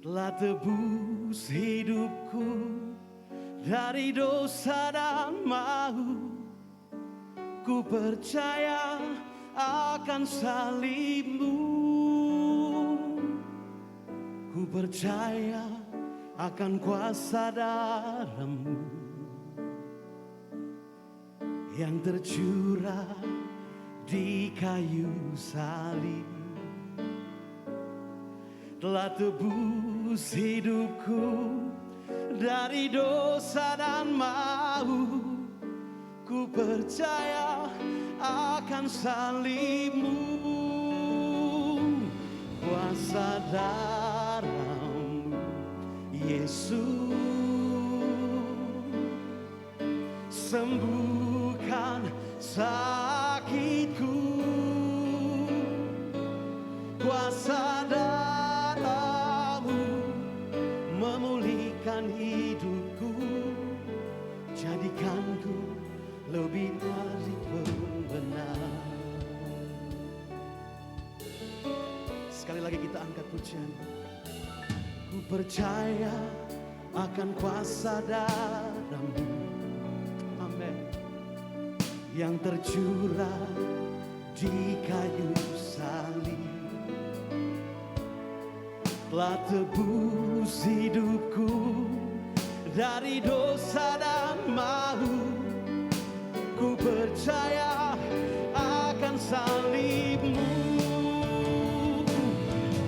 Telah tebus hidupku dari dosa dan mahu. Ku percaya akan salibmu. Ku percaya akan kuasa darahmu yang tercurah di kayu salib. Telah tebus hidupku dari dosa dan mahu. Ku percaya akan salibmu. Kuasa darahmu Yesus sembuhkan sakitku. Kuasa darahmu memulihkan hidupku, jadikanku lebih dari pembenar. Sekali lagi kita angkat pujian. Ku percaya akan kuasa darahmu, amin, yang tercurah di kayu salib. Telah tebus hidupku dari dosa dan mahu. Ku percaya akan salibmu.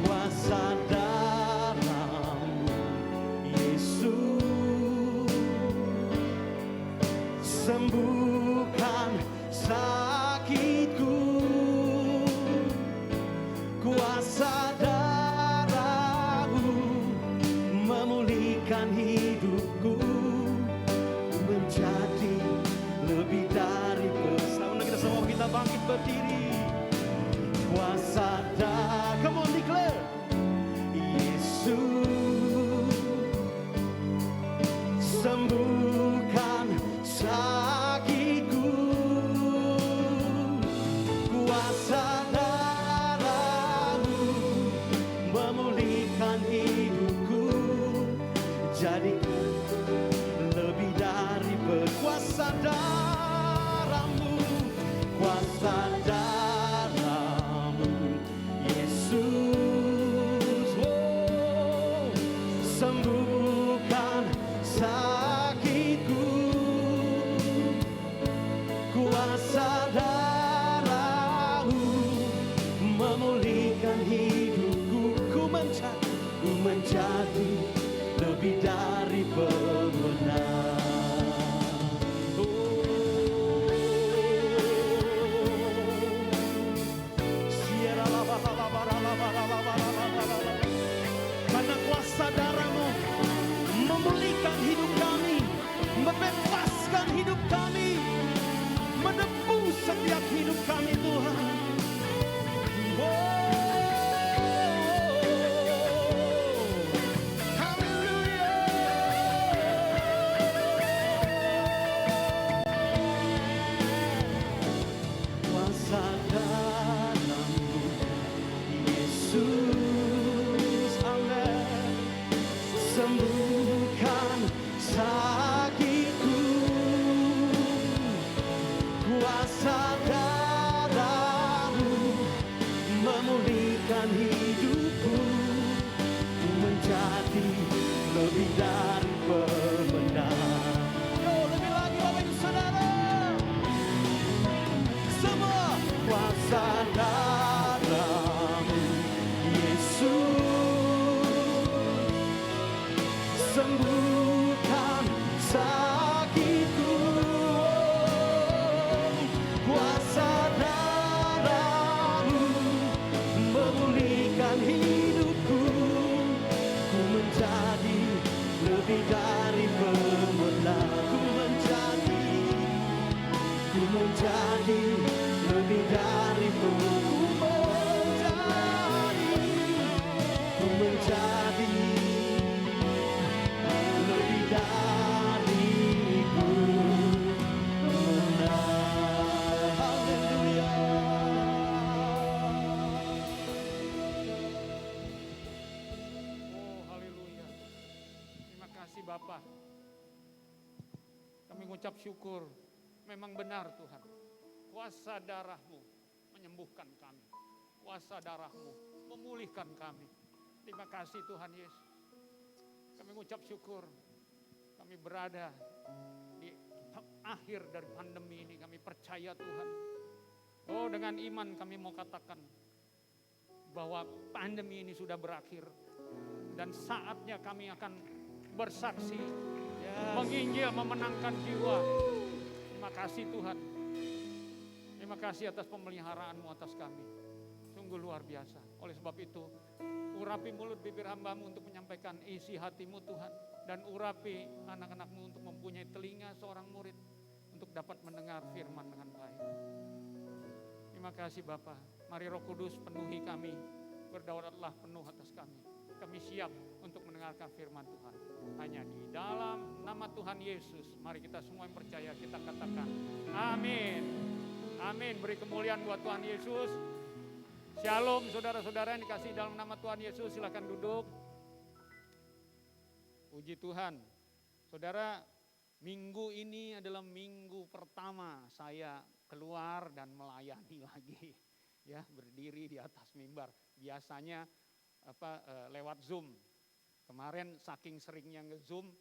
Kuasa darahmu Yesus sembuhkan sakitku. Kuasa darahmu memulihkan hidupku, menjadi lebih dari bersama. Kita semua kita bangkit berdiri. Kuasa darah, come on declare. Yesus sembuhkan sakitku. Kuasa darahmu memulihkan hidupku, jadikan lebih dari berkuasa darahmu. Kuasa darahmu Yesus, oh, sembuhkan sakitku. Kuasa darahmu memulihkan hidupku. Ku menjadi lebih dari pemenang. Karena kuasa darahmu memulihkan hidup kami, membebaskan hidup kami, menebus setiap hidup kami, Tuhan. Kuasa darahmu Yesus, amin, sembuhkan sakitku. Kuasa darahmu memulihkan hidupku, menjadi lebih dari pemenang. Yo, lebih lagi Bapak Ibu Saudara. Semua kuasa darahmu Yesus sembuhkan sakitku. Kuasa darahmu memulihkan hidupku, ku menjadi lebih dari pemenang. Ku menjadi lebih dari pemenang. Ku menjadi lebih dari pemenang. Haleluya. Oh, haleluya. Bapa. Kami mengucap syukur, memang benar Tuhan. Kuasa darah-Mu menyembuhkan kami. Kuasa darah-Mu memulihkan kami. Terima kasih Tuhan Yesus. Kami mengucap syukur, kami berada di akhir dari pandemi ini. Kami percaya Tuhan. Oh, dengan iman kami mau katakan bahwa pandemi ini sudah berakhir. Dan saatnya kami akan bersaksi, menginjil, memenangkan jiwa. Terima kasih Tuhan. Terima kasih atas pemeliharaan-Mu atas kami. Sungguh luar biasa. Oleh sebab itu, urapi mulut bibir hamba-Mu untuk menyampaikan isi hati-Mu Tuhan. Dan urapi anak-anak-Mu untuk mempunyai telinga seorang murid untuk dapat mendengar firman dengan baik. Terima kasih Bapa. Mari Roh Kudus penuhi kami. Berdaulatlah penuh atas kami. Kami siap untuk mendengarkan firman Tuhan. Hanya di dalam nama Tuhan Yesus. Mari kita semua yang percaya kita katakan amin. Amin. Beri kemuliaan buat Tuhan Yesus. Shalom saudara-saudara yang dikasihi dalam nama Tuhan Yesus. Silakan duduk. Puji Tuhan. Saudara, minggu ini adalah minggu pertama saya keluar dan melayani lagi. Ya, berdiri di atas mimbar. Biasanya lewat Zoom. Kemarin saking seringnya nge-Zoom,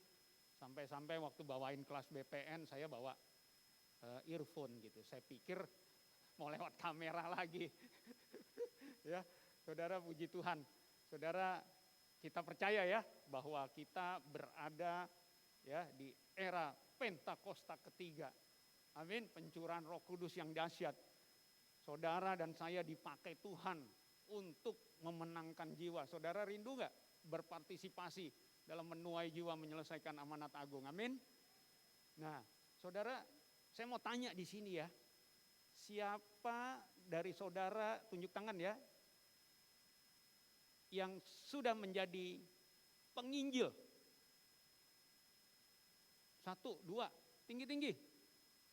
sampai-sampai waktu bawain kelas BPN saya bawa earphone gitu. Saya pikir mau lewat kamera lagi. Ya, saudara, puji Tuhan. Saudara, kita percaya ya bahwa kita berada ya di era Pentakosta ketiga. Amin, pencurahan Roh Kudus yang dahsyat. Saudara dan saya dipakai Tuhan untuk memenangkan jiwa. Saudara rindu gak berpartisipasi dalam menuai jiwa menyelesaikan amanat agung? Amin. Nah, saudara, saya mau tanya di sini ya. Siapa dari saudara, tunjuk tangan ya, yang sudah menjadi penginjil? 1, 2, tinggi-tinggi.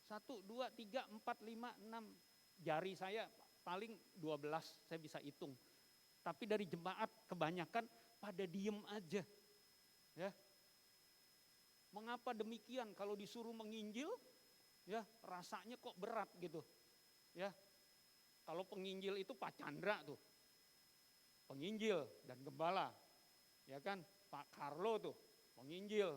1, 2, 3, 4, 5, 6. Jari saya paling 12 saya bisa hitung. Tapi dari jemaat kebanyakan pada diem aja. Ya. Mengapa demikian? Kalau disuruh menginjil, ya rasanya kok berat gitu. Ya. Kalau penginjil itu Pak Chandra tuh. Penginjil dan gembala. Ya kan? Pak Carlo tuh, penginjil.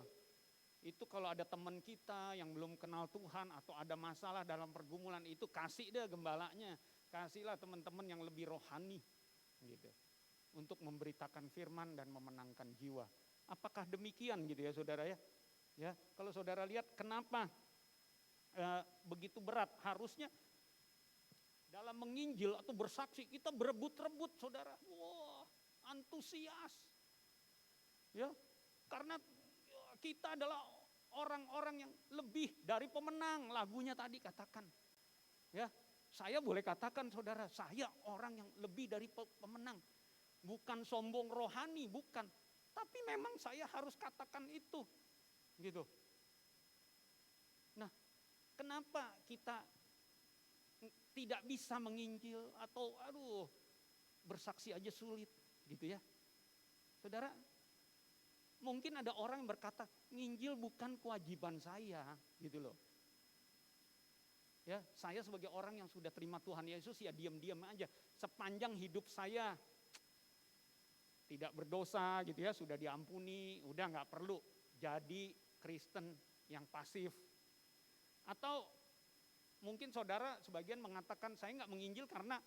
Itu kalau ada teman kita yang belum kenal Tuhan atau ada masalah dalam pergumulan itu, kasih deh gembalanya, kasihlah teman-teman yang lebih rohani gitu. Untuk memberitakan firman dan memenangkan jiwa. Apakah demikian gitu ya saudara ya? Ya, kalau saudara lihat kenapa begitu berat? Harusnya dalam menginjil atau bersaksi kita berebut-rebut saudara. Wah, antusias. Ya, karena kita adalah orang-orang yang lebih dari pemenang. Lagunya tadi katakan. Ya, saya boleh katakan saudara, saya orang yang lebih dari pemenang. Bukan sombong rohani, bukan. Tapi memang saya harus katakan itu. Gitu. Nah, kenapa kita tidak bisa menginjil atau bersaksi aja sulit gitu ya. Saudara, mungkin ada orang yang berkata, nginjil bukan kewajiban saya, gitu loh. Ya, saya sebagai orang yang sudah terima Tuhan Yesus ya diam-diam aja. Sepanjang hidup saya tidak berdosa gitu ya, sudah diampuni, udah nggak perlu jadi Kristen yang pasif. Atau mungkin saudara sebagian mengatakan saya nggak menginjil karena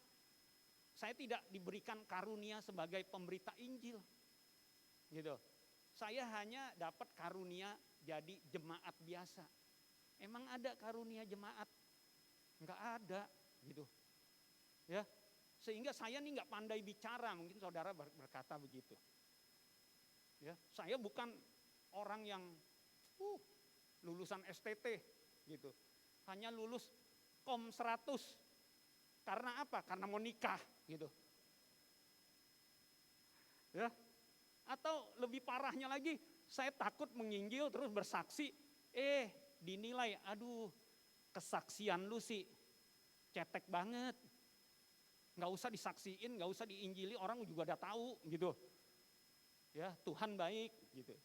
saya tidak diberikan karunia sebagai pemberita Injil, gitu. Saya hanya dapat karunia jadi jemaat biasa. Emang ada karunia jemaat? Enggak ada, gitu. Ya, sehingga saya nih nggak pandai bicara, mungkin saudara berkata begitu. Ya, saya bukan orang yang lulusan STT, gitu. Hanya lulus Kom 100. Karena apa? Karena mau nikah, gitu. Ya. Atau lebih parahnya lagi, saya takut menginjil terus bersaksi, dinilai, aduh kesaksian lu sih cetek banget. Gak usah disaksiin, gak usah diinjili, orang juga udah tahu gitu. Ya, Tuhan baik gitu.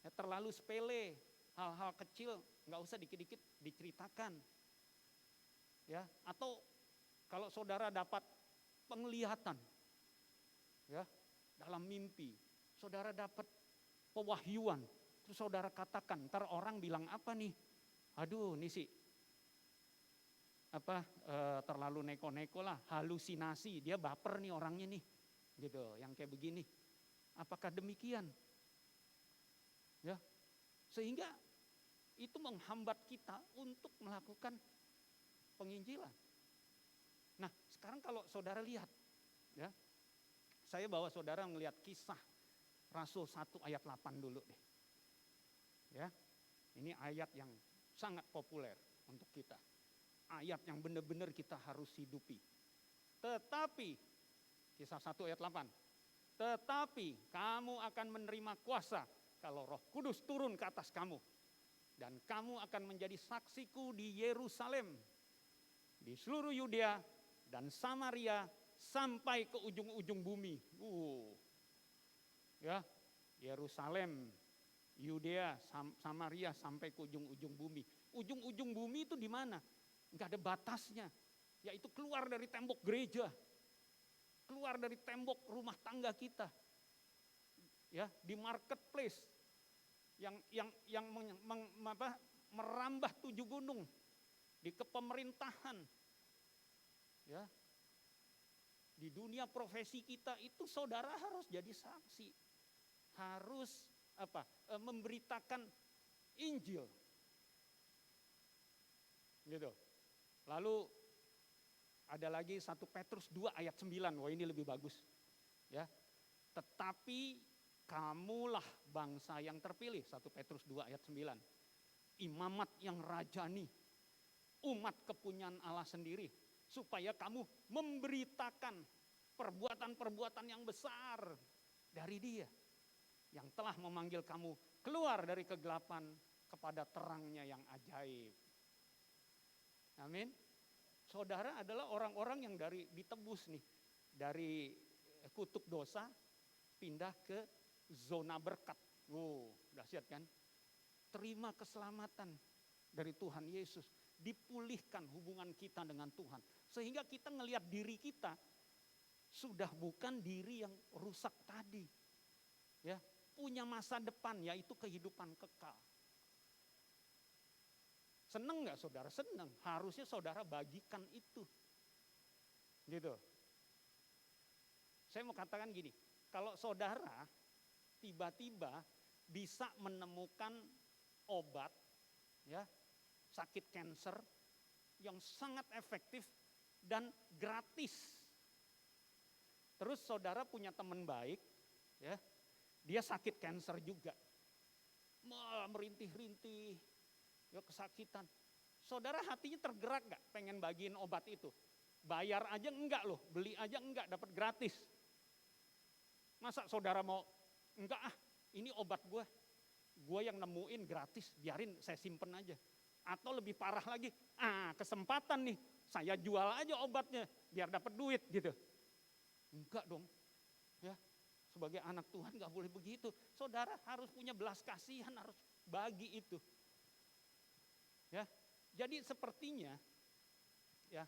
Ya, terlalu sepele, hal-hal kecil nggak usah dikit-dikit diceritakan. Ya, atau kalau saudara dapat penglihatan, ya, dalam mimpi, saudara dapat pewahyuan, terus saudara katakan, ntar orang bilang apa nih? Aduh, ini sih terlalu neko-neko lah, halusinasi, dia baper nih orangnya nih, gitu, yang kayak begini. Apakah demikian? Ya, sehingga itu menghambat kita untuk melakukan penginjilan. Nah, sekarang kalau saudara lihat, ya, saya bawa saudara melihat Kisah Rasul 1 ayat 8 dulu deh. Ya, ini ayat yang sangat populer untuk kita. Ayat yang benar-benar kita harus hidupi. Tetapi, Kisah 1 ayat 8. Tetapi kamu akan menerima kuasa kalau Roh Kudus turun ke atas kamu. Dan kamu akan menjadi saksiku di Yerusalem, di seluruh Yudea dan Samaria sampai ke ujung-ujung bumi. Ya, Yerusalem, Yudea, Samaria sampai ke ujung-ujung bumi. Ujung-ujung bumi itu di mana? Enggak ada batasnya. Yaitu keluar dari tembok gereja, keluar dari tembok rumah tangga kita. Ya, di marketplace yang merambah 7 gunung, di kepemerintahan. Ya. Di dunia profesi kita itu saudara harus jadi saksi. Harus memberitakan Injil. Gitu. Lalu ada lagi 1 Petrus 2 ayat 9. Wah, ini lebih bagus. Ya. Tetapi kamulah bangsa yang terpilih, 1 Petrus 2 ayat 9. Imamat yang rajani, umat kepunyaan Allah sendiri, supaya kamu memberitakan perbuatan-perbuatan yang besar dari Dia yang telah memanggil kamu keluar dari kegelapan kepada terangnya yang ajaib. Amin. Saudara adalah orang-orang yang ditebus nih, dari kutuk dosa pindah ke zona berkat. Dahsyat kan? Terima keselamatan dari Tuhan Yesus, dipulihkan hubungan kita dengan Tuhan, sehingga kita ngelihat diri kita sudah bukan diri yang rusak tadi, ya, punya masa depan, yaitu kehidupan kekal. Seneng nggak saudara? Seneng. Harusnya saudara bagikan itu, gitu. Saya mau katakan gini, kalau saudara tiba-tiba bisa menemukan obat, ya, sakit kanker yang sangat efektif dan gratis. Terus saudara punya teman baik, ya, dia sakit kanker juga, merintih-rintih, ya, kesakitan. Saudara hatinya tergerak gak pengen bagiin obat itu? Bayar aja enggak loh, beli aja enggak, dapat gratis. Masa saudara mau, enggak ini obat gue yang nemuin gratis, biarin saya simpen aja. Atau lebih parah lagi, kesempatan nih, saya jual aja obatnya biar dapat duit gitu. Enggak dong, ya, sebagai anak Tuhan gak boleh begitu. Saudara harus punya belas kasihan, harus bagi itu. Ya, jadi sepertinya, ya,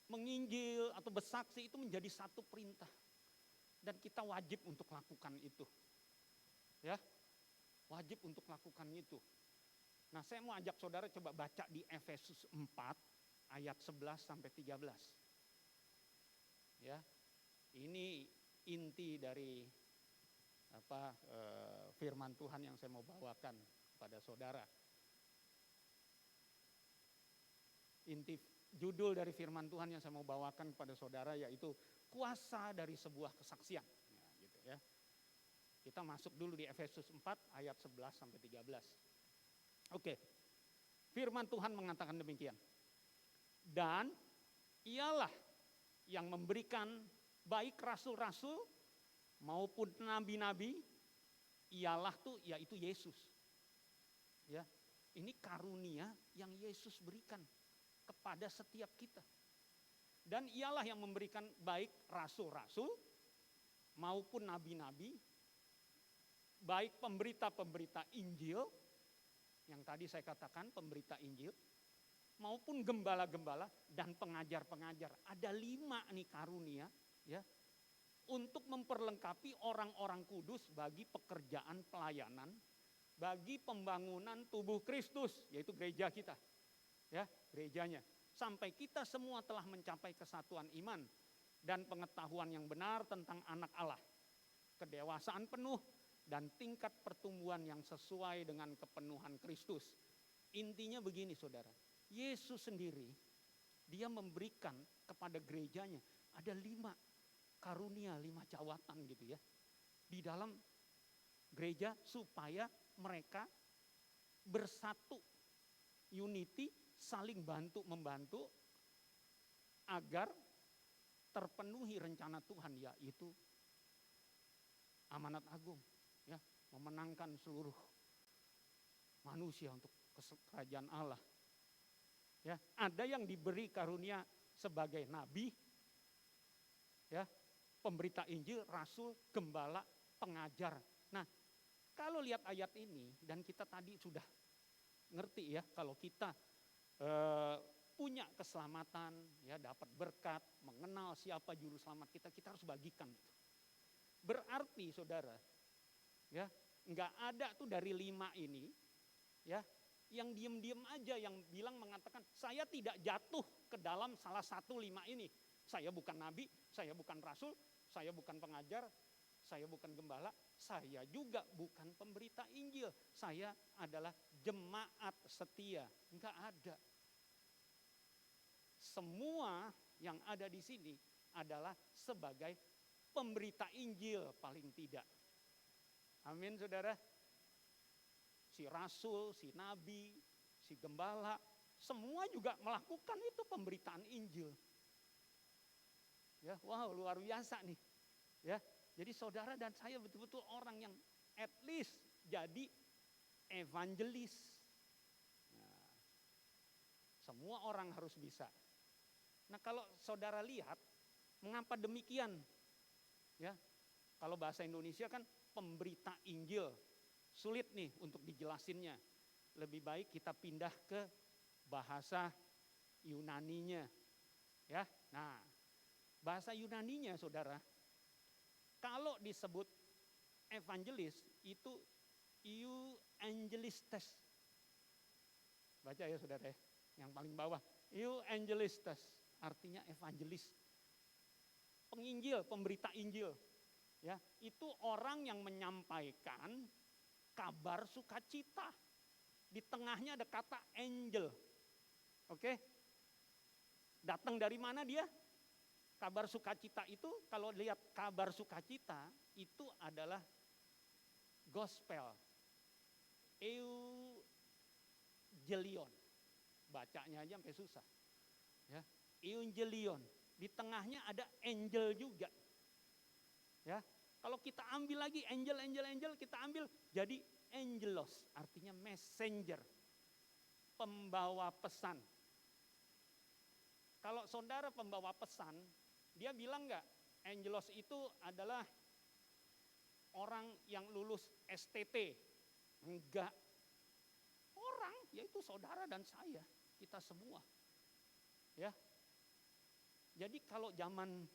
menginjil atau bersaksi itu menjadi satu perintah. Dan kita wajib untuk lakukan itu. Ya, wajib untuk lakukan itu. Nah, saya mau ajak saudara coba baca di Efesus 4 ayat 11 sampai 13. Ya, ini inti dari firman Tuhan yang saya mau bawakan kepada saudara. Inti judul dari firman Tuhan yang saya mau bawakan kepada saudara yaitu kuasa dari sebuah kesaksian. Ya, gitu ya. Kita masuk dulu di Efesus 4 ayat 11 sampai 13. Oke. Firman Tuhan mengatakan demikian. Dan ialah yang memberikan baik rasul-rasul maupun nabi-nabi, ialah tuh yaitu Yesus. Ya. Ini karunia yang Yesus berikan kepada setiap kita. Dan ialah yang memberikan baik rasul-rasul maupun nabi-nabi, baik pemberita-pemberita Injil, yang tadi saya katakan pemberita Injil, maupun gembala-gembala dan pengajar-pengajar. Ada 5 nih karunia ya, untuk memperlengkapi orang-orang kudus bagi pekerjaan pelayanan, bagi pembangunan tubuh Kristus, yaitu gereja kita. Ya, gerejanya. Sampai kita semua telah mencapai kesatuan iman dan pengetahuan yang benar tentang anak Allah, kedewasaan penuh dan tingkat pertumbuhan yang sesuai dengan kepenuhan Kristus. Intinya begini saudara, Yesus sendiri dia memberikan kepada gerejanya ada 5 karunia, 5 jawatan gitu ya, di dalam gereja supaya mereka bersatu, unity, saling bantu-membantu agar terpenuhi rencana Tuhan, yaitu amanat agung ya, memenangkan seluruh manusia untuk kerajaan Allah. Ya, ada yang diberi karunia sebagai nabi, ya, pemberita Injil, rasul, gembala, pengajar. Nah, kalau lihat ayat ini dan kita tadi sudah ngerti ya, kalau kita punya keselamatan, ya, dapat berkat, mengenal siapa juru selamat kita, kita harus bagikan itu. Berarti saudara, ya, nggak ada tuh dari 5 ini, ya, yang diem-diem aja, yang bilang mengatakan saya tidak jatuh ke dalam salah satu 5 ini. Saya bukan nabi, saya bukan rasul, saya bukan pengajar, saya bukan gembala, saya juga bukan pemberita Injil. Saya adalah jemaat setia. Enggak ada. Semua yang ada di sini adalah sebagai pemberita Injil paling tidak. Amin saudara. Si rasul, si nabi, si gembala, semua juga melakukan itu pemberitaan Injil. Ya, wow, luar biasa nih. Ya, jadi saudara dan saya betul-betul orang yang at least jadi evangelis. Nah, semua orang harus bisa. Nah, kalau saudara lihat, mengapa demikian? Ya, kalau bahasa Indonesia kan pemberita Injil, sulit nih untuk dijelasinnya. Lebih baik kita pindah ke bahasa Yunaninya. Ya, nah, bahasa Yunaninya saudara, kalau disebut evangelis itu euangelistes. Baca ya saudara ya, yang paling bawah. Euangelistes, artinya evangelis. Penginjil, pemberita Injil. Ya, itu orang yang menyampaikan kabar sukacita. Di tengahnya ada kata angel. Oke? Datang dari mana dia? Kabar sukacita itu, kalau lihat kabar sukacita, itu adalah gospel. Evangelion. Bacanya aja sampai susah. Ya, Evangelion. Di tengahnya ada angel juga. Ya, kalau kita ambil lagi angel, kita ambil jadi angelos, artinya messenger, pembawa pesan. Kalau saudara pembawa pesan, dia bilang enggak, angelos itu adalah orang yang lulus STT. Enggak. Orang, yaitu saudara dan saya, kita semua. Ya. Jadi kalau zaman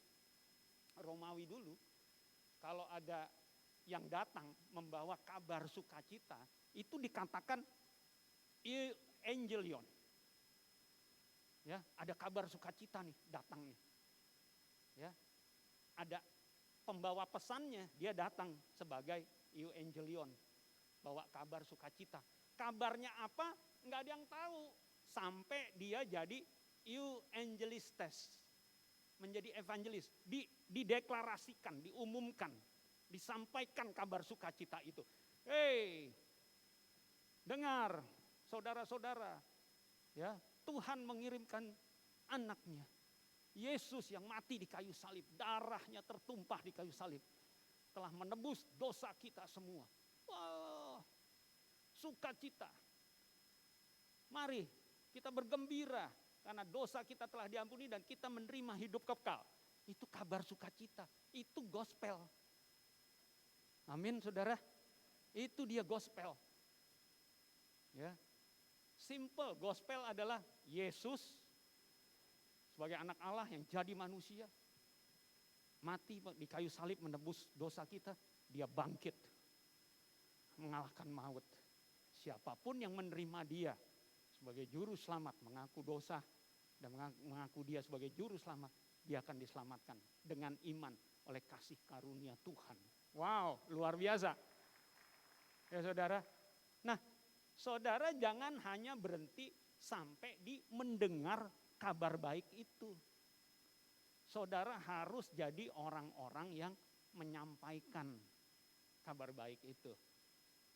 Romawi dulu, kalau ada yang datang membawa kabar sukacita, itu dikatakan evangelion. Ya, ada kabar sukacita nih datang nih. Ya, ada pembawa pesannya, dia datang sebagai evangelion, bawa kabar sukacita. Kabarnya apa? Nggak ada yang tahu sampai dia jadi euangelistes, menjadi evangelis, dideklarasikan, diumumkan, disampaikan kabar sukacita itu. Hei, dengar, saudara-saudara, ya, Tuhan mengirimkan anaknya, Yesus yang mati di kayu salib, darahnya tertumpah di kayu salib, telah menebus dosa kita semua. Wah, sukacita. Mari kita bergembira karena dosa kita telah diampuni dan kita menerima hidup kekal. Itu kabar sukacita, itu gospel. Amin saudara. Itu dia gospel. Ya. Simple, gospel adalah Yesus sebagai anak Allah yang jadi manusia. Mati di kayu salib menebus dosa kita, dia bangkit. Mengalahkan maut. Siapapun yang menerima dia sebagai juru selamat, mengaku dosa dan mengaku dia sebagai juru selamat, dia akan diselamatkan dengan iman oleh kasih karunia Tuhan. Wow, luar biasa. Ya saudara. Nah, saudara jangan hanya berhenti sampai di mendengar kabar baik itu. Saudara harus jadi orang-orang yang menyampaikan kabar baik itu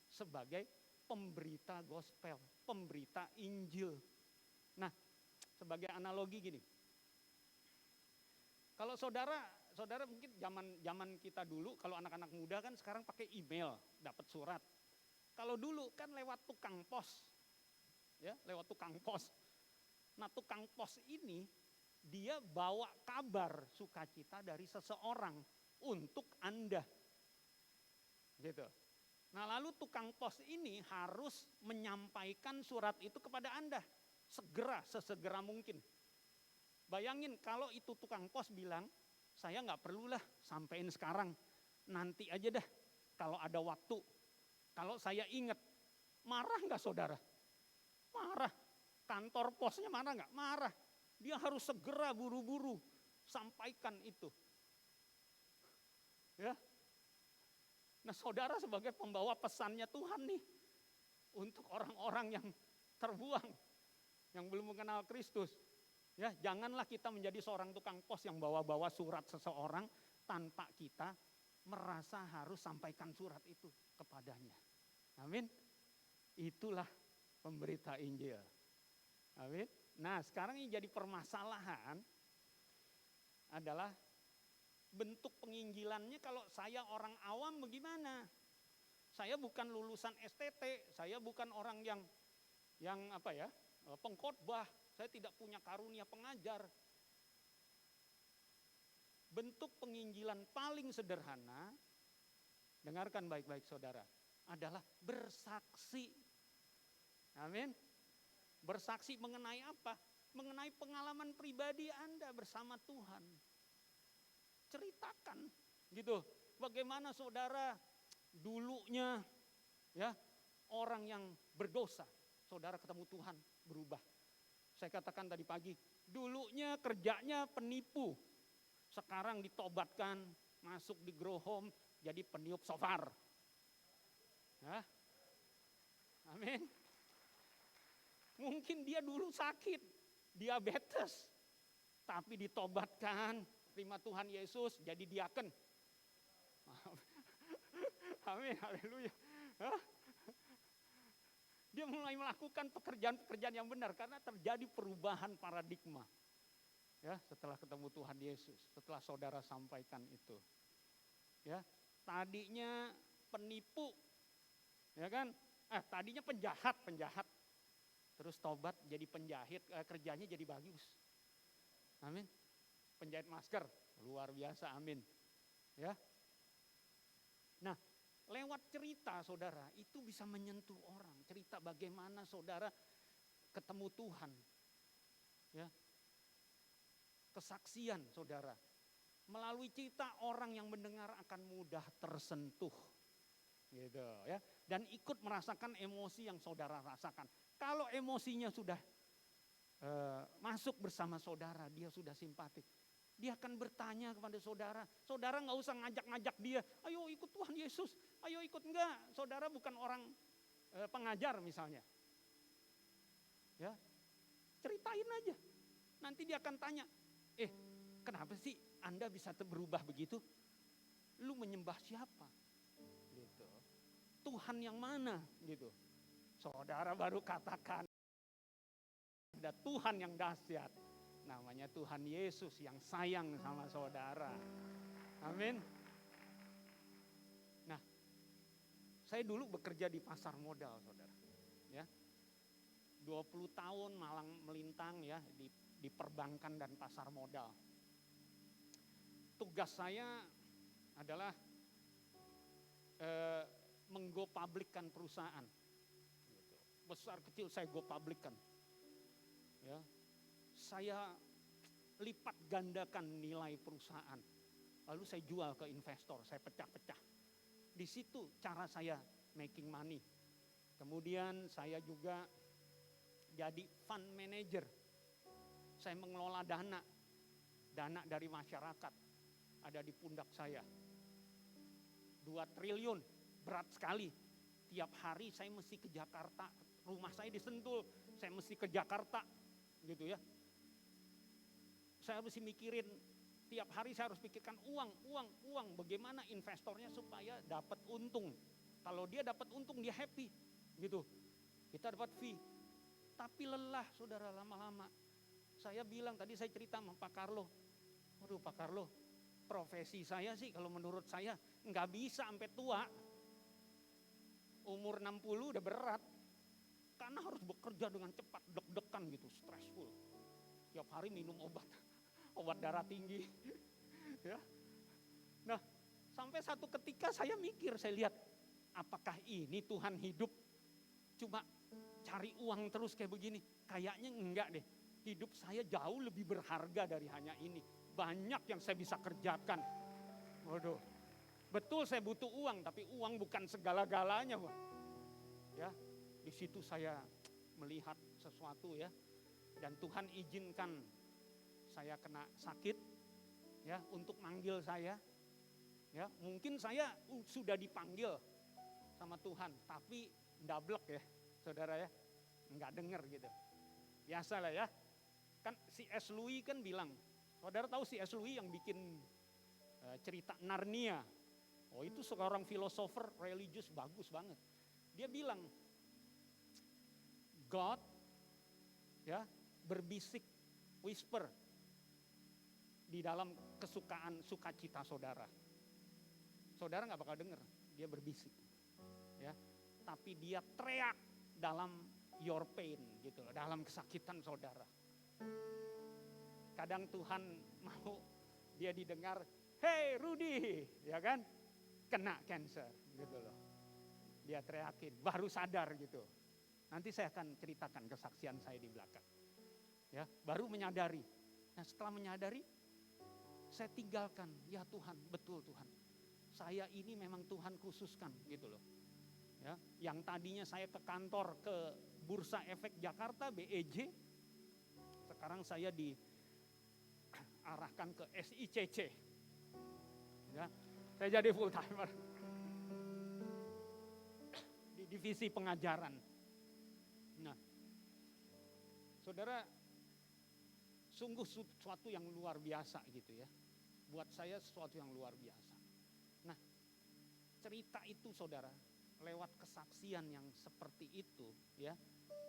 sebagai pemberita gospel, pemberita Injil. Nah, sebagai analogi gini. Kalau saudara mungkin zaman kita dulu, kalau anak-anak muda kan sekarang pakai email, dapat surat. Kalau dulu kan lewat tukang pos. Ya, lewat tukang pos. Nah, tukang pos ini dia bawa kabar sukacita dari seseorang untuk Anda. Gitu. Nah, lalu tukang pos ini harus menyampaikan surat itu kepada Anda segera, sesegera mungkin. Bayangin kalau itu tukang pos bilang, saya nggak perlulah sampein sekarang, nanti aja dah kalau ada waktu. Kalau saya ingat, marah nggak saudara? Marah. Kantor posnya marah nggak? Marah. Dia harus segera buru-buru sampaikan itu. Ya. Nah, saudara sebagai pembawa pesannya Tuhan nih untuk orang-orang yang terbuang, yang belum mengenal Kristus. Ya, janganlah kita menjadi seorang tukang pos yang bawa-bawa surat seseorang tanpa kita merasa harus sampaikan surat itu kepadanya. Amin. Itulah pemberita Injil. Amin. Nah, sekarang yang jadi permasalahan adalah bentuk penginjilannya. Kalau saya orang awam bagaimana? Saya bukan lulusan STT, saya bukan orang yang pengkhotbah, saya tidak punya karunia pengajar. Bentuk penginjilan paling sederhana, dengarkan baik-baik saudara, adalah bersaksi. Amin. Bersaksi mengenai apa? Mengenai pengalaman pribadi Anda bersama Tuhan. Ceritakan gitu. Bagaimana saudara dulunya ya orang yang berdosa, saudara ketemu Tuhan berubah. Saya katakan tadi pagi, dulunya kerjanya penipu. Sekarang ditobatkan, masuk di grow home jadi peniup shofar. Ya. Amin. Mungkin dia dulu sakit, diabetes, tapi ditobatkan, terima Tuhan Yesus, jadi diaken. Amin, haleluya. Dia mulai melakukan pekerjaan-pekerjaan yang benar karena terjadi perubahan paradigma. Ya, setelah ketemu Tuhan Yesus, setelah saudara sampaikan itu. Ya, tadinya penipu, ya kan? Tadinya penjahat. Terus tobat jadi penjahit, kerjanya jadi bagus. Amin. Penjahit masker, luar biasa, amin. Ya. Nah, lewat cerita saudara, itu bisa menyentuh orang. Cerita bagaimana saudara ketemu Tuhan. Ya. Kesaksian saudara. Melalui cerita orang yang mendengar akan mudah tersentuh. Gitu ya. Dan ikut merasakan emosi yang saudara rasakan. Kalau emosinya sudah masuk bersama saudara, dia sudah simpatik. Dia akan bertanya kepada saudara. Saudara nggak usah ngajak-ngajak dia. Ayo ikut Tuhan Yesus. Ayo ikut, enggak. Saudara bukan orang pengajar misalnya. Ya, ceritain aja. Nanti dia akan tanya. Kenapa sih Anda bisa berubah begitu? Lu menyembah siapa? Gitu. Tuhan yang mana? Gitu. Saudara baru katakan ada Tuhan yang dahsyat. Namanya Tuhan Yesus yang sayang sama saudara. Amin. Nah, saya dulu bekerja di pasar modal, saudara. Ya, 20 tahun malang melintang ya di perbankan dan pasar modal. Tugas saya adalah menggo publikkan perusahaan. Gitu. Besar kecil saya go publikkan. Ya. Saya lipat gandakan nilai perusahaan. Lalu saya jual ke investor, saya pecah-pecah. Di situ cara saya making money. Kemudian saya juga jadi fund manager. Saya mengelola dana dari masyarakat ada di pundak saya. 2 triliun, berat sekali. Tiap hari saya mesti ke Jakarta, rumah saya di Sentul, saya mesti ke Jakarta, gitu ya. Saya mesti mikirin, tiap hari saya harus pikirkan uang, bagaimana investornya supaya dapat untung. Kalau dia dapat untung dia happy, gitu. Kita dapat fee. Tapi lelah saudara lama-lama. Saya bilang, tadi saya cerita sama Pak Carlo. Waduh Pak Carlo, profesi saya sih kalau menurut saya nggak bisa sampai tua. Umur 60 udah berat. Karena harus bekerja dengan cepat, deg-degan gitu, stressful. Tiap hari minum obat darah tinggi. Ya. Nah, sampai satu ketika saya mikir, saya lihat, apakah ini Tuhan hidup cuma cari uang terus kayak begini? Kayaknya enggak deh. Hidup saya jauh lebih berharga dari hanya ini. Banyak yang saya bisa kerjakan. Waduh, betul saya butuh uang, tapi uang bukan segala-galanya, Pak. Ya, di situ saya melihat sesuatu ya. Dan Tuhan izinkan saya kena sakit, ya, untuk manggil saya. Ya, mungkin saya sudah dipanggil sama Tuhan, tapi ndablek ya, saudara ya, nggak dengar gitu. Biasalah ya. Kan C.S. Lewis kan bilang, saudara tahu C.S. Lewis yang bikin cerita Narnia. Oh itu seorang filosofer religius bagus banget. Dia bilang, God ya berbisik, whisper di dalam kesukaan sukacita saudara. Saudara nggak bakal dengar, dia berbisik. Ya, tapi dia teriak dalam your pain gitu loh, dalam kesakitan saudara. Kadang Tuhan mau dia didengar, hey Rudy, ya kan, kena cancer gitu loh. Dia teriakin, baru sadar gitu. Nanti saya akan ceritakan kesaksian saya di belakang. Ya, baru menyadari. Nah, setelah menyadari, saya tinggalkan, ya Tuhan, betul Tuhan. Saya ini memang Tuhan khususkan gitu loh. Ya, yang tadinya saya ke kantor ke Bursa Efek Jakarta BEJ, sekarang saya diarahkan ke SICC. Ya, saya jadi full timer di divisi pengajaran. Nah, saudara, sungguh sesuatu yang luar biasa gitu ya. Buat saya sesuatu yang luar biasa. Nah, cerita itu saudara, lewat kesaksian yang seperti itu ya,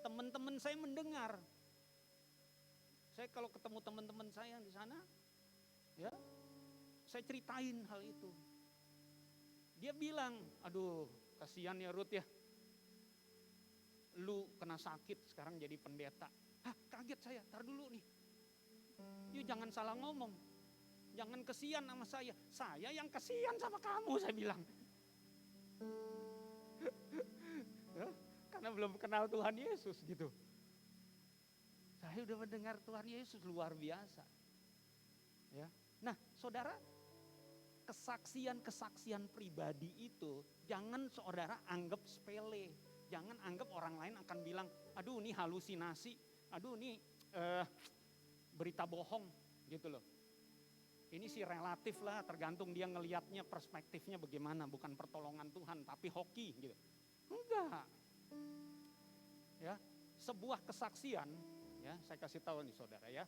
teman-teman saya mendengar. Saya kalau ketemu teman-teman saya di sana, ya, saya ceritain hal itu. Dia bilang, aduh kasihan ya Ruth ya, lu kena sakit sekarang jadi pendeta. Hah, kaget saya, tar dulu nih. Yuk jangan salah ngomong, jangan kesian sama saya yang kesian sama kamu, saya bilang. Ya, karena belum kenal Tuhan Yesus gitu. Saya udah mendengar Tuhan Yesus luar biasa. Ya. Nah, saudara, kesaksian-kesaksian pribadi itu jangan saudara anggap sepele. Jangan anggap orang lain akan bilang, aduh ini halusinasi, aduh ini berita bohong gitu loh. Ini sih relatif lah, tergantung dia ngelihatnya perspektifnya bagaimana, bukan pertolongan Tuhan, tapi hoki gitu. Enggak. Ya, sebuah kesaksian, ya, saya kasih tahu nih saudara ya.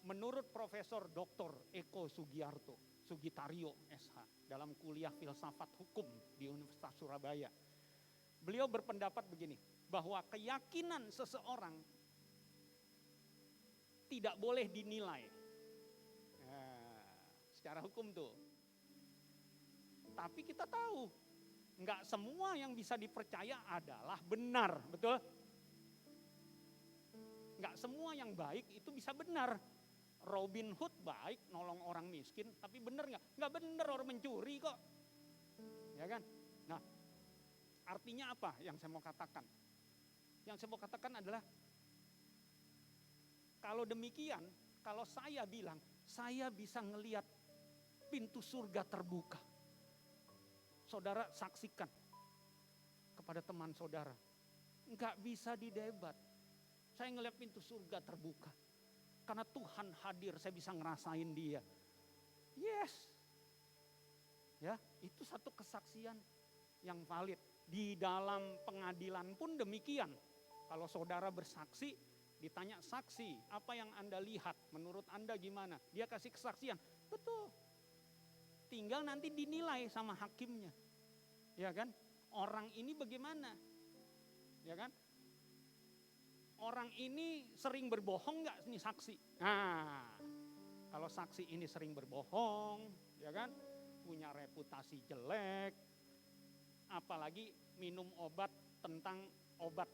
Menurut Profesor Dr. Eko Sugitario SH dalam kuliah filsafat hukum di Universitas Surabaya. Beliau berpendapat begini, bahwa keyakinan seseorang tidak boleh dinilai. Secara hukum tuh. Tapi kita tahu, enggak semua yang bisa dipercaya adalah benar, betul? Enggak semua yang baik itu bisa benar. Robin Hood baik, nolong orang miskin, tapi benar enggak? Enggak benar, orang mencuri kok. Ya kan? Nah, artinya apa yang saya mau katakan? Yang saya mau katakan adalah, kalau demikian, kalau saya bilang, saya bisa ngelihat pintu surga terbuka. Saudara saksikan kepada teman saudara. Enggak bisa didebat. Saya ngelihat pintu surga terbuka. Karena Tuhan hadir, saya bisa ngerasain dia. Yes. Ya, itu satu kesaksian yang valid. Di dalam pengadilan pun demikian. Kalau saudara bersaksi, ditanya saksi, apa yang Anda lihat? Menurut Anda gimana? Dia kasih kesaksian. Betul. Tinggal nanti dinilai sama hakimnya. Ya kan? Orang ini bagaimana? Ya kan? Orang ini sering berbohong nggak ini saksi? Nah, kalau saksi ini sering berbohong, ya kan? Punya reputasi jelek, apalagi minum obat tentang obat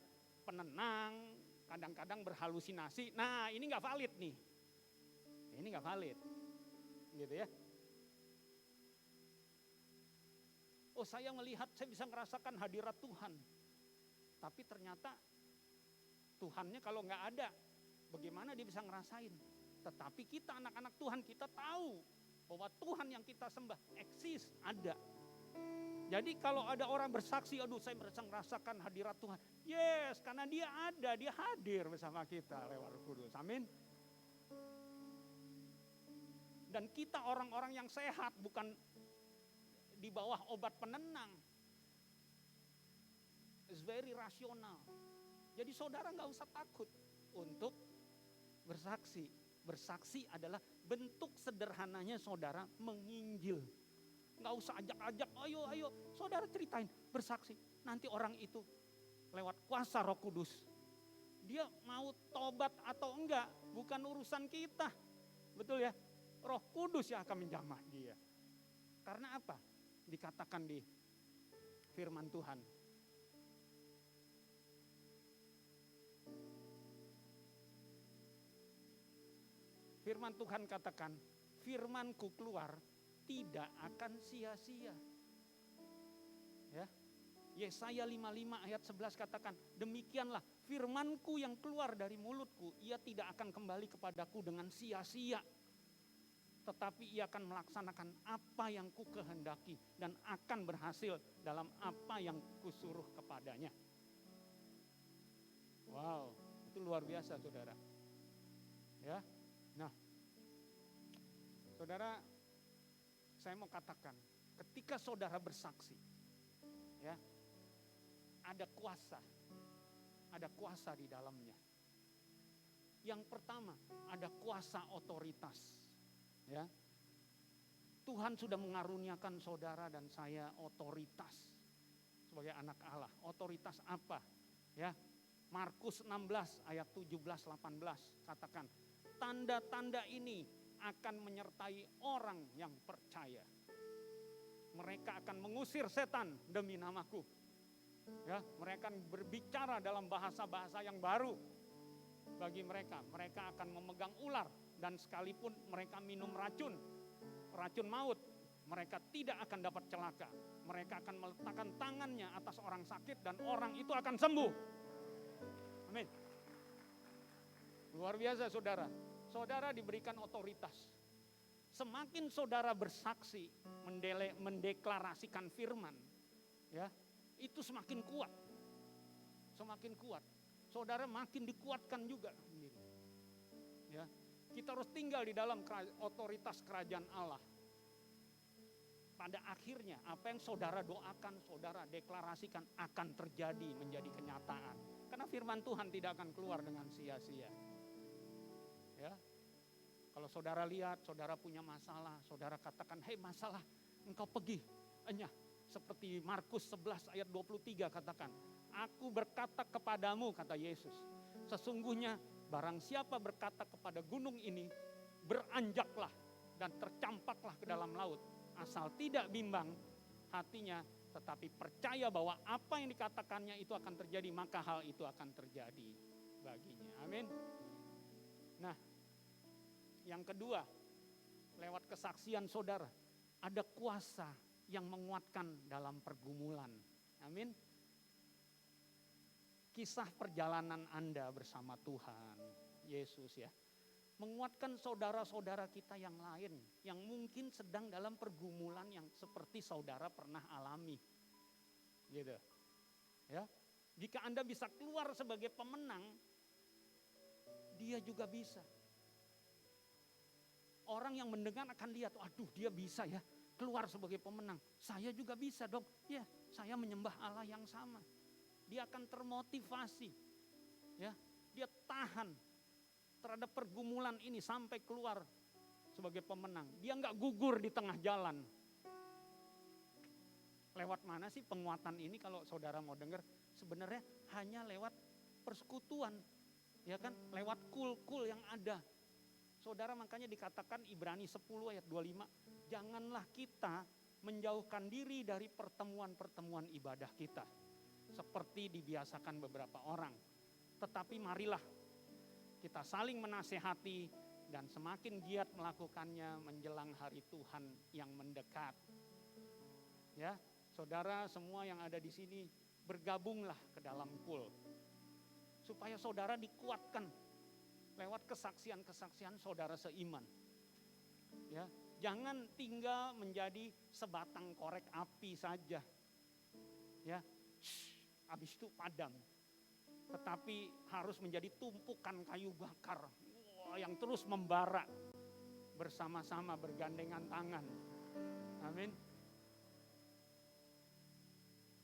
penenang, kadang-kadang berhalusinasi. Nah, ini nggak valid nih. Ini nggak valid, gitu ya. Oh, saya melihat, saya bisa merasakan hadirat Tuhan. Tapi ternyata Tuhannya kalau nggak ada, bagaimana dia bisa ngerasain? Tetapi kita anak-anak Tuhan, kita tahu bahwa Tuhan yang kita sembah eksis, ada. Jadi kalau ada orang bersaksi, aduh saya bisa merasakan hadirat Tuhan. Yes, karena dia ada, dia hadir bersama kita lewat Roh Kudus. Amin. Dan kita orang-orang yang sehat, bukan di bawah obat penenang. It's very rasional. Jadi saudara nggak usah takut untuk bersaksi. Bersaksi adalah bentuk sederhananya saudara menginjil. Nggak usah ajak-ajak, ayo, saudara ceritain, bersaksi. Nanti orang itu lewat kuasa Roh Kudus, dia mau tobat atau enggak, bukan urusan kita. Betul ya? Roh Kudus yang akan menjamah dia. Karena apa? Dikatakan di firman Tuhan. Firman Tuhan katakan, firmanku keluar tidak akan sia-sia. Ya. Yesaya 55 ayat 11 katakan, demikianlah firmanku yang keluar dari mulutku, ia tidak akan kembali kepadaku dengan sia-sia. Tetapi ia akan melaksanakan apa yang ku kehendaki dan akan berhasil dalam apa yang kusuruh kepadanya. Wow, itu luar biasa saudara. Ya. Nah, saudara, saya mau katakan, ketika saudara bersaksi, ya, ada kuasa di dalamnya. Yang pertama, ada kuasa otoritas, ya. Tuhan sudah mengaruniakan saudara dan saya otoritas sebagai anak Allah. Otoritas apa? Ya, Markus 16 ayat 17-18 katakan, tanda-tanda ini akan menyertai orang yang percaya. Mereka akan mengusir setan demi namaku. Ya, mereka akan berbicara dalam bahasa-bahasa yang baru bagi mereka. Mereka akan memegang ular dan sekalipun mereka minum racun maut, mereka tidak akan dapat celaka. Mereka akan meletakkan tangannya atas orang sakit dan orang itu akan sembuh. Amin. Luar biasa saudara. Saudara diberikan otoritas. Semakin saudara bersaksi, mendeklarasikan firman, ya, itu semakin kuat. Semakin kuat. Saudara makin dikuatkan juga. Ya, kita harus tinggal di dalam otoritas kerajaan Allah. Pada akhirnya apa yang saudara doakan, saudara deklarasikan akan terjadi menjadi kenyataan. Karena firman Tuhan tidak akan keluar dengan sia-sia. Ya. Kalau saudara lihat, saudara punya masalah, saudara katakan, hei masalah, engkau pergi. Seperti Markus 11 ayat 23 katakan, aku berkata kepadamu, kata Yesus, sesungguhnya barang siapa berkata kepada gunung ini, beranjaklah dan tercampaklah ke dalam laut. Asal tidak bimbang hatinya, tetapi percaya bahwa apa yang dikatakannya itu akan terjadi, maka hal itu akan terjadi baginya. Amin. Nah, yang kedua, lewat kesaksian saudara, ada kuasa yang menguatkan dalam pergumulan. Amin. Kisah perjalanan Anda bersama Tuhan Yesus ya, menguatkan saudara-saudara kita yang lain yang mungkin sedang dalam pergumulan yang seperti saudara pernah alami. Gitu. Ya. Jika Anda bisa keluar sebagai pemenang, dia juga bisa. Orang yang mendengar akan lihat, aduh dia bisa ya keluar sebagai pemenang. Saya juga bisa dong. Ya, saya menyembah Allah yang sama. Dia akan termotivasi. Ya, dia tahan terhadap pergumulan ini sampai keluar sebagai pemenang. Dia nggak gugur di tengah jalan. Lewat mana sih penguatan ini kalau saudara mau dengar? Sebenarnya hanya lewat persekutuan. Ya kan, lewat kul-kul yang ada. Saudara, makanya dikatakan Ibrani 10 ayat 25, janganlah kita menjauhkan diri dari pertemuan-pertemuan ibadah kita. Seperti dibiasakan beberapa orang. Tetapi marilah kita saling menasehati dan semakin giat melakukannya menjelang hari Tuhan yang mendekat. Ya, saudara semua yang ada di sini bergabunglah ke dalam kul. Supaya saudara dikuatkan lewat kesaksian-kesaksian saudara seiman. Ya, jangan tinggal menjadi sebatang korek api saja. Ya, habis itu padam. Tetapi harus menjadi tumpukan kayu bakar yang terus membara bersama-sama bergandengan tangan. Amin.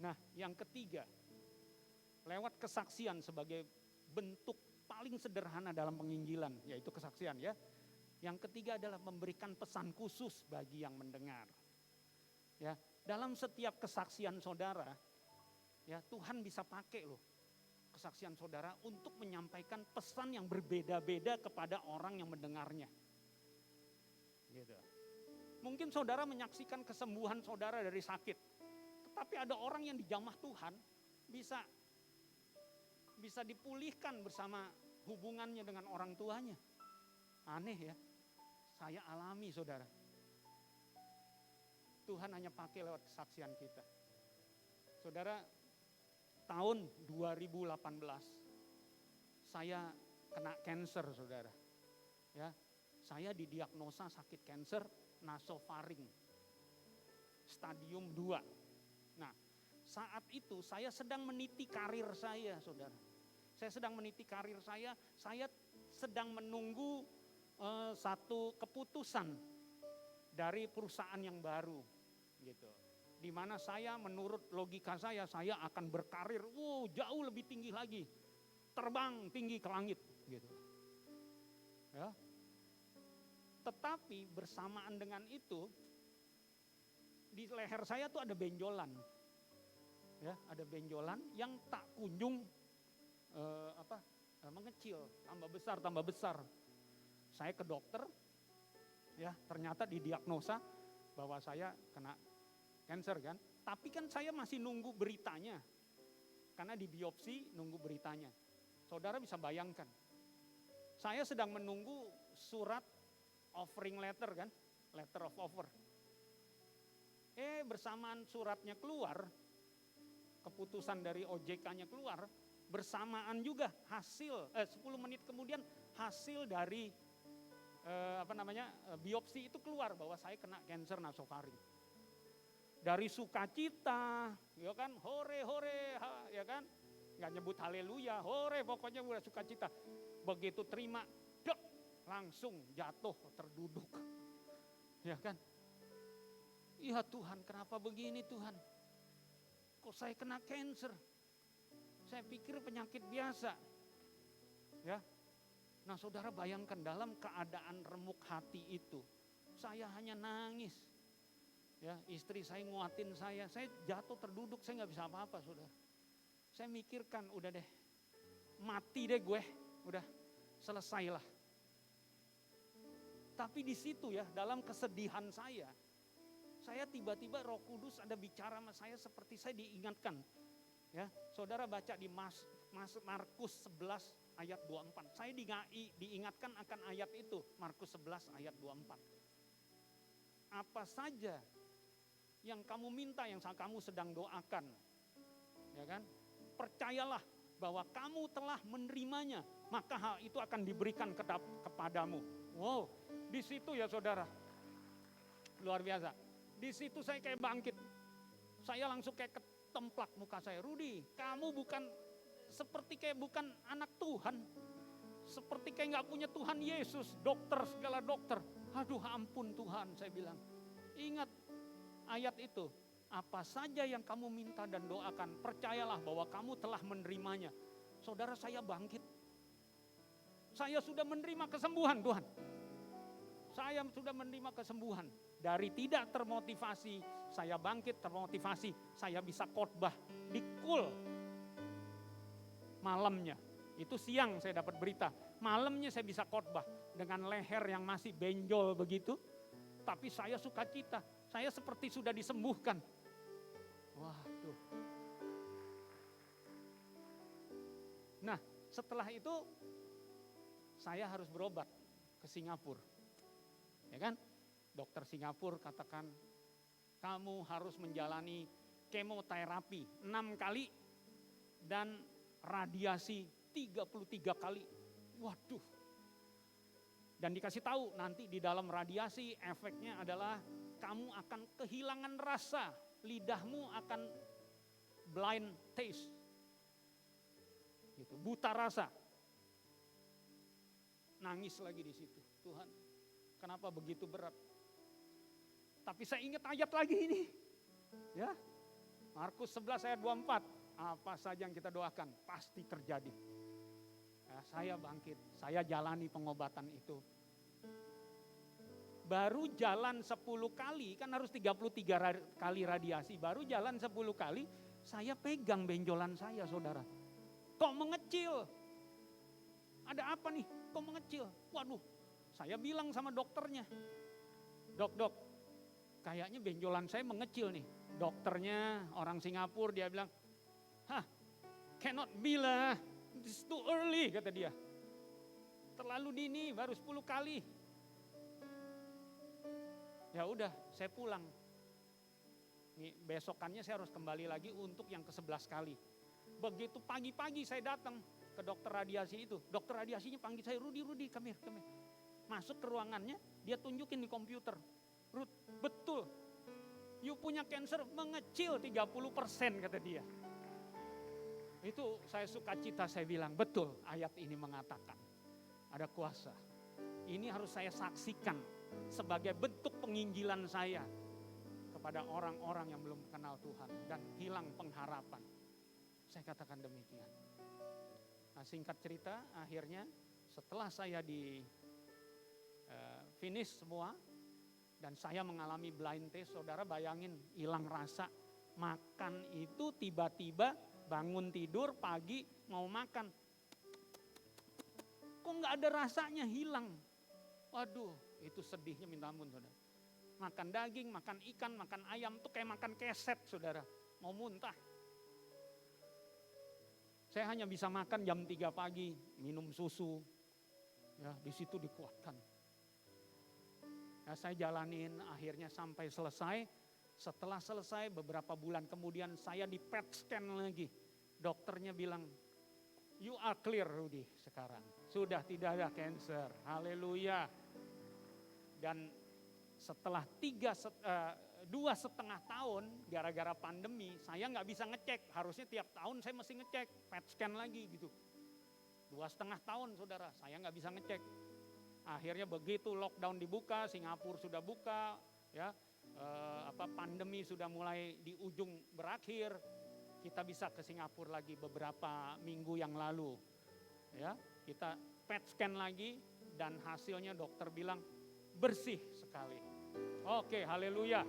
Nah, yang ketiga, lewat kesaksian sebagai bentuk paling sederhana dalam penginjilan, yaitu kesaksian ya. Yang ketiga adalah memberikan pesan khusus bagi yang mendengar. Ya, dalam setiap kesaksian saudara, ya Tuhan bisa pakai loh kesaksian saudara untuk menyampaikan pesan yang berbeda-beda kepada orang yang mendengarnya. Gitu. Mungkin saudara menyaksikan kesembuhan saudara dari sakit, tetapi ada orang yang dijamah Tuhan bisa dipulihkan bersama hubungannya dengan orang tuanya. Aneh ya, saya alami saudara. Tuhan hanya pakai lewat kesaksian kita. Saudara, tahun 2018 saya kena kanker saudara. Ya, saya didiagnosa sakit kanker nasofaring stadium 2. Nah, saat itu saya sedang meniti karir saya saudara. Saya sedang meniti karir saya sedang menunggu satu keputusan dari perusahaan yang baru gitu. Di mana saya menurut logika saya akan berkarir jauh lebih tinggi lagi. Terbang tinggi ke langit gitu. Ya. Tetapi bersamaan dengan itu di leher saya tuh ada benjolan. Ya, ada benjolan yang tak kunjung mengecil, tambah besar. Saya ke dokter, ya ternyata didiagnosa bahwa saya kena kanker kan. Tapi kan saya masih nunggu beritanya, karena di biopsi nunggu beritanya. Saudara bisa bayangkan, saya sedang menunggu surat offering letter kan, letter of offer. Bersamaan suratnya keluar, keputusan dari OJK-nya keluar, bersamaan juga hasil 10 menit kemudian hasil dari biopsi itu keluar bahwa saya kena kanker nasofaring. Dari sukacita, ya kan, hore ya kan, nggak nyebut haleluya, hore pokoknya udah sukacita. Begitu terima, langsung jatuh terduduk, ya kan. Ya Tuhan, kenapa begini Tuhan? Kok saya kena kanker? Saya pikir penyakit biasa. Ya. Nah, saudara bayangkan dalam keadaan remuk hati itu, saya hanya nangis. Ya, istri saya nguatin saya jatuh terduduk, saya nggak bisa apa-apa, saudara. Saya mikirkan, udah deh, mati deh gue, udah selesailah. Tapi di situ ya, dalam kesedihan saya tiba-tiba Roh Kudus ada bicara sama saya seperti saya diingatkan. Ya, saudara baca di Markus 11 ayat 24. Saya diingatkan akan ayat itu, Markus 11 ayat 24. Apa saja yang kamu minta, yang kamu sedang doakan. Ya kan? Percayalah bahwa kamu telah menerimanya, maka hal itu akan diberikan kepadamu. Wow, di situ ya saudara, luar biasa. Di situ saya kayak bangkit, saya langsung kayak ketemplak muka saya. Rudi, kamu bukan seperti kayak bukan anak Tuhan, seperti kayak nggak punya Tuhan Yesus, dokter segala dokter. Aduh ampun Tuhan, saya bilang. Ingat ayat itu, apa saja yang kamu minta dan doakan, percayalah bahwa kamu telah menerimanya. Saudara, saya bangkit. Saya sudah menerima kesembuhan Tuhan. Saya sudah menerima kesembuhan. Dari tidak termotivasi, saya bangkit termotivasi. Saya bisa khotbah di KUL. Malamnya, itu siang saya dapat berita. Malamnya saya bisa khotbah dengan leher yang masih benjol begitu. Tapi saya sukacita. Saya seperti sudah disembuhkan. Waduh. Nah, setelah itu saya harus berobat ke Singapura. Ya kan? Dokter Singapura katakan, kamu harus menjalani kemoterapi 6 kali dan radiasi 33 kali. Waduh. Dan dikasih tahu nanti di dalam radiasi efeknya adalah kamu akan kehilangan rasa, lidahmu akan blind taste, gitu, buta rasa. Nangis lagi di situ, Tuhan, kenapa begitu berat? Tapi saya ingat ayat lagi ini, ya, Markus 11 ayat 24, apa saja yang kita doakan pasti terjadi. Ya, saya bangkit, saya jalani pengobatan itu. Baru jalan 10 kali, kan harus 33 kali radiasi. Baru jalan 10 kali, saya pegang benjolan saya saudara. Kok mengecil? Ada apa nih? Kok mengecil? Waduh, saya bilang sama dokternya. Dok, kayaknya benjolan saya mengecil nih. Dokternya orang Singapura, dia bilang, cannot be lah, it's too early, kata dia. Terlalu dini, baru 10 kali. Ya udah, saya pulang. Besokannya saya harus kembali lagi untuk yang ke-11 kali. Begitu pagi-pagi saya datang ke dokter radiasi itu. Dokter radiasinya panggil saya, Rudi, come here. Masuk ke ruangannya, dia tunjukin di komputer. Rud, betul, you punya cancer mengecil 30%, kata dia. Itu saya sukacita, saya bilang, betul ayat ini mengatakan. Ada kuasa. Ini harus saya saksikan sebagai bentuk penginjilan saya kepada orang-orang yang belum kenal Tuhan dan hilang pengharapan. Saya katakan demikian. Nah, singkat cerita, akhirnya setelah saya di finish semua dan saya mengalami blind taste, saudara bayangin, hilang rasa makan itu, tiba-tiba bangun tidur pagi mau makan, kok nggak ada rasanya, hilang. Waduh, itu sedihnya minta ampun saudara. Makan daging, makan ikan, makan ayam tuh kayak makan keset saudara, mau muntah. Saya hanya bisa makan jam 3 pagi, minum susu, ya di situ dikuatkan. Ya, saya jalanin akhirnya sampai selesai. Setelah selesai beberapa bulan kemudian saya di PET scan lagi. Dokternya bilang, you are clear Rudi sekarang. Sudah tidak ada cancer, haleluya. Dan setelah 2,5 tahun gara-gara pandemi, saya nggak bisa ngecek. Harusnya tiap tahun saya mesti ngecek, PET scan lagi gitu. 2,5 tahun saudara, saya nggak bisa ngecek. Akhirnya begitu lockdown dibuka, Singapura sudah buka, ya, pandemi sudah mulai di ujung berakhir, kita bisa ke Singapura lagi beberapa minggu yang lalu. Ya, kita PET scan lagi dan hasilnya dokter bilang bersih sekali. Oke, haleluya.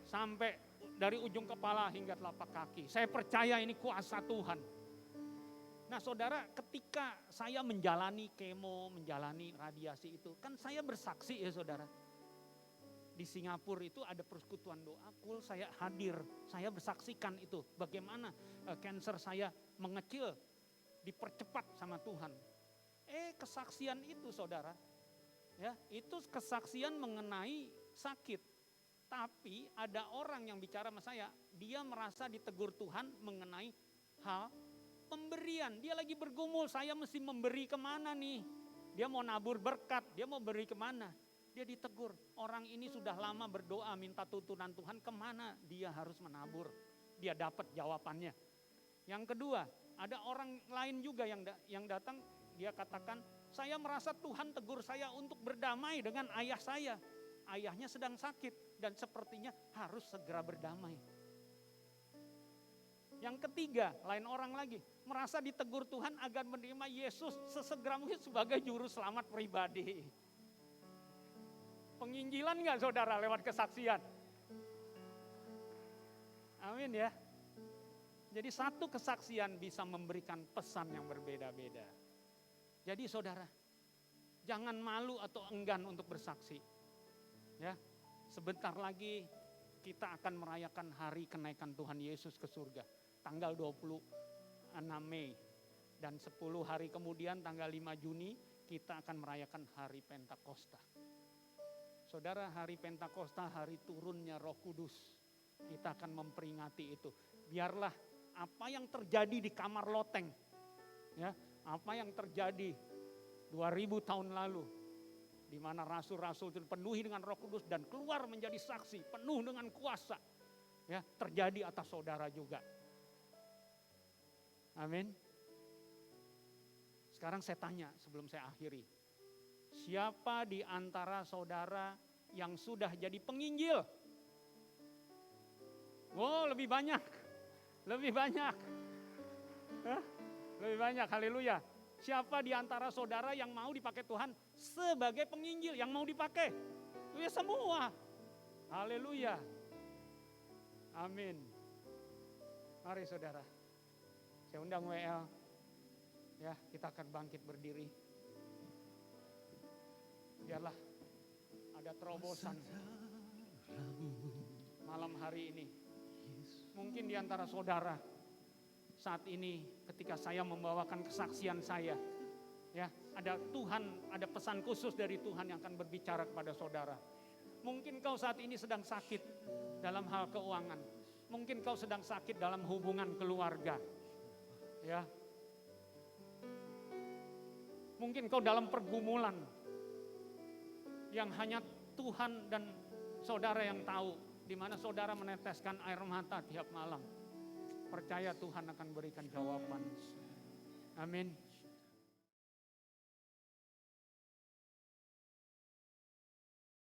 Sampai dari ujung kepala hingga telapak kaki. Saya percaya ini kuasa Tuhan. Nah saudara, ketika saya menjalani kemo, menjalani radiasi itu, kan saya bersaksi ya saudara. Di Singapura itu ada persekutuan doa KUL, saya hadir, saya bersaksikan itu. Bagaimana cancer saya mengecil, dipercepat sama Tuhan. Kesaksian itu saudara, ya itu kesaksian mengenai sakit. Tapi ada orang yang bicara sama saya, dia merasa ditegur Tuhan mengenai hal pemberian. Dia lagi bergumul, saya mesti memberi kemana nih? Dia mau nabur berkat, dia mau beri kemana? Dia ditegur, orang ini sudah lama berdoa minta tuntunan Tuhan, kemana dia harus menabur? Dia dapat jawabannya. Yang kedua, ada orang lain juga yang datang, dia katakan, saya merasa Tuhan tegur saya untuk berdamai dengan ayah saya. Ayahnya sedang sakit dan sepertinya harus segera berdamai. Yang ketiga, lain orang lagi, merasa ditegur Tuhan agar menerima Yesus sesegera mungkin sebagai juru selamat pribadi. Penginjilan enggak saudara lewat kesaksian? Amin ya. Jadi satu kesaksian bisa memberikan pesan yang berbeda-beda. Jadi saudara, jangan malu atau enggan untuk bersaksi. Ya, sebentar lagi kita akan merayakan hari kenaikan Tuhan Yesus ke surga. Tanggal 26 Mei. Dan 10 hari kemudian tanggal 5 Juni kita akan merayakan hari Pentakosta. Saudara, hari Pentakosta, hari turunnya Roh Kudus. Kita akan memperingati itu. Biarlah apa yang terjadi di kamar loteng, ya, apa yang terjadi 2000 tahun lalu, di mana rasul-rasul itu dipenuhi dengan Roh Kudus dan keluar menjadi saksi, penuh dengan kuasa, ya, terjadi atas saudara juga. Amin. Sekarang saya tanya sebelum saya akhiri, siapa di antara saudara yang sudah jadi penginjil? Oh, lebih banyak. Lebih banyak. Lebih banyak, haleluya. Siapa di antara saudara yang mau dipakai Tuhan sebagai penginjil, yang mau dipakai? Ya semua. Haleluya. Amin. Mari saudara. Saya undang WL. Ya, kita akan bangkit berdiri. Biarlah ada terobosan malam hari ini. Mungkin di antara saudara saat ini ketika saya membawakan kesaksian saya, ya, ada Tuhan, ada pesan khusus dari Tuhan yang akan berbicara kepada saudara. Mungkin kau saat ini sedang sakit dalam hal keuangan. Mungkin kau sedang sakit dalam hubungan keluarga. Ya. Mungkin kau dalam pergumulan yang hanya Tuhan dan saudara yang tahu, di mana saudara meneteskan air mata tiap malam. Percaya Tuhan akan berikan jawaban. Amin.